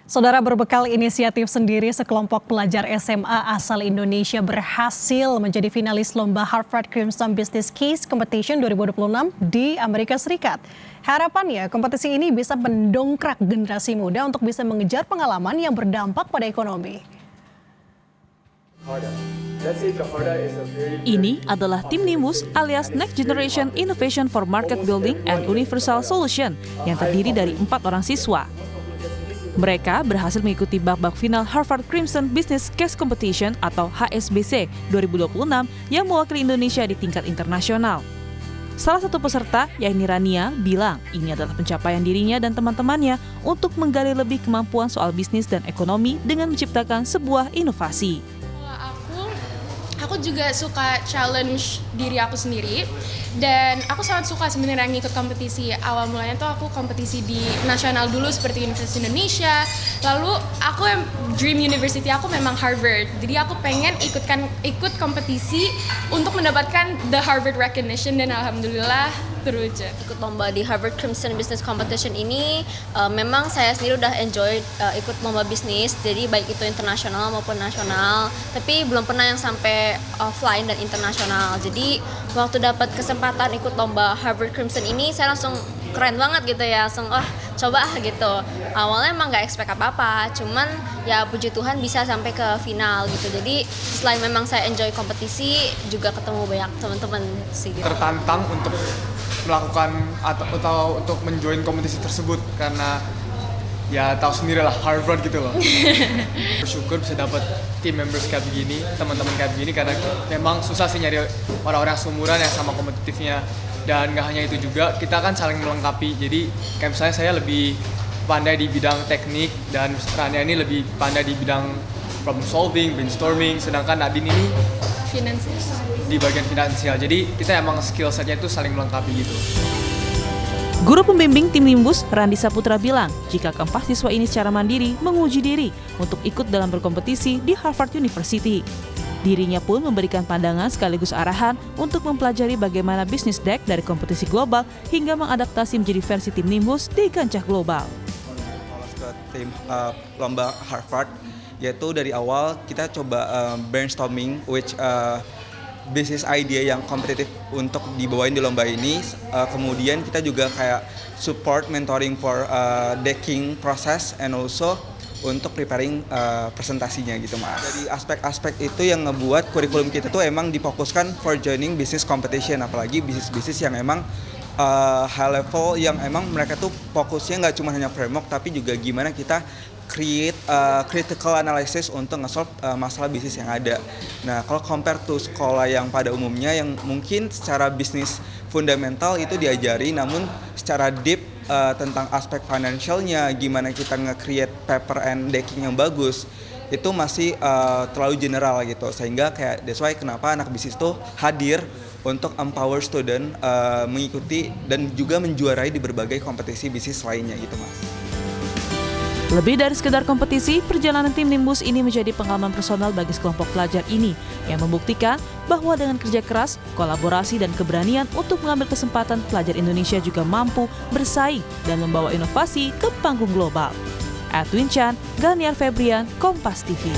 Saudara, berbekal inisiatif sendiri, sekelompok pelajar SMA asal Indonesia berhasil menjadi finalis lomba Harvard Crimson Business Case Competition 2026 di Amerika Serikat. Harapannya, kompetisi ini bisa mendongkrak generasi muda untuk bisa mengejar pengalaman yang berdampak pada ekonomi. Ini adalah tim Nimbus alias Next Generation Innovation for Market Building and Universal Solution yang terdiri dari 4 orang siswa. Mereka berhasil mengikuti babak final Harvard Crimson Business Case Competition atau HSBC 2026 yang mewakili Indonesia di tingkat internasional. Salah satu peserta, yakni Rania, bilang ini adalah pencapaian dirinya dan teman-temannya untuk menggali lebih kemampuan soal bisnis dan ekonomi dengan menciptakan sebuah inovasi. Aku juga suka challenge diri aku sendiri dan aku sangat suka sebenarnya ngikut kompetisi. Awal mulanya tuh aku kompetisi di nasional dulu seperti Universitas Indonesia. Lalu aku yang dream university aku memang Harvard. Jadi aku pengen ikut kompetisi untuk mendapatkan the Harvard recognition dan alhamdulillah terwujud. Ikut lomba di Harvard Crimson Business Competition ini memang saya sendiri udah enjoy ikut lomba bisnis, jadi baik itu internasional maupun nasional, tapi belum pernah yang sampai offline dan internasional. Jadi waktu dapat kesempatan ikut lomba Harvard Crimson ini saya langsung keren banget gitu ya, langsung coba gitu. Awalnya emang nggak expect apa-apa, cuman ya puji Tuhan bisa sampai ke final gitu. Jadi selain memang saya enjoy kompetisi, juga ketemu banyak teman-teman sih gitu. Tertantang untuk melakukan atau untuk menjoin kompetisi tersebut karena ya tahu sendiri lah Harvard gitu loh. Bersyukur bisa dapat team members kayak begini, teman-teman kayak begini karena memang susah sih nyari orang-orang seumuran yang sama kompetitifnya. Dan nggak hanya itu juga, kita kan saling melengkapi. Jadi kayak misalnya saya lebih pandai di bidang teknik dan Rania ini lebih pandai di bidang problem solving, brainstorming, sedangkan Nadine ini di bagian finansial. Jadi kita emang skill setnya itu saling melengkapi gitu. Guru pembimbing tim Nimbus, Randi Saputra bilang, jika keempat siswa ini secara mandiri menguji diri untuk ikut dalam berkompetisi di Harvard University. Dirinya pun memberikan pandangan sekaligus arahan untuk mempelajari bagaimana bisnis deck dari kompetisi global hingga mengadaptasi menjadi versi tim Nimbus di kancah global. Lolos ke tim lomba Harvard, yaitu dari awal kita coba brainstorming bisnis idea yang kompetitif untuk dibawain di lomba ini. Kemudian kita juga kayak support mentoring for decking process and also untuk preparing presentasinya gitu Mas. Dari aspek-aspek itu yang ngebuat kurikulum kita tuh emang difokuskan for joining business competition, apalagi bisnis-bisnis yang emang high level, yang emang mereka tuh fokusnya nggak cuma hanya framework tapi juga gimana kita create critical analysis untuk nge-solve masalah bisnis yang ada. Nah, kalau compare to sekolah yang pada umumnya yang mungkin secara bisnis fundamental itu diajari, namun secara deep tentang aspek financialnya, gimana kita nge-create paper and decking yang bagus, itu masih terlalu general gitu. Sehingga kayak that's why kenapa anak bisnis tuh hadir untuk empower student mengikuti dan juga menjuarai di berbagai kompetisi bisnis lainnya gitu Mas. Lebih dari sekedar kompetisi, perjalanan tim Nimbus ini menjadi pengalaman personal bagi sekelompok pelajar ini yang membuktikan bahwa dengan kerja keras, kolaborasi, dan keberanian untuk mengambil kesempatan, pelajar Indonesia juga mampu bersaing dan membawa inovasi ke panggung global. Edwin Chan, Ganiar Febrian, Kompas TV.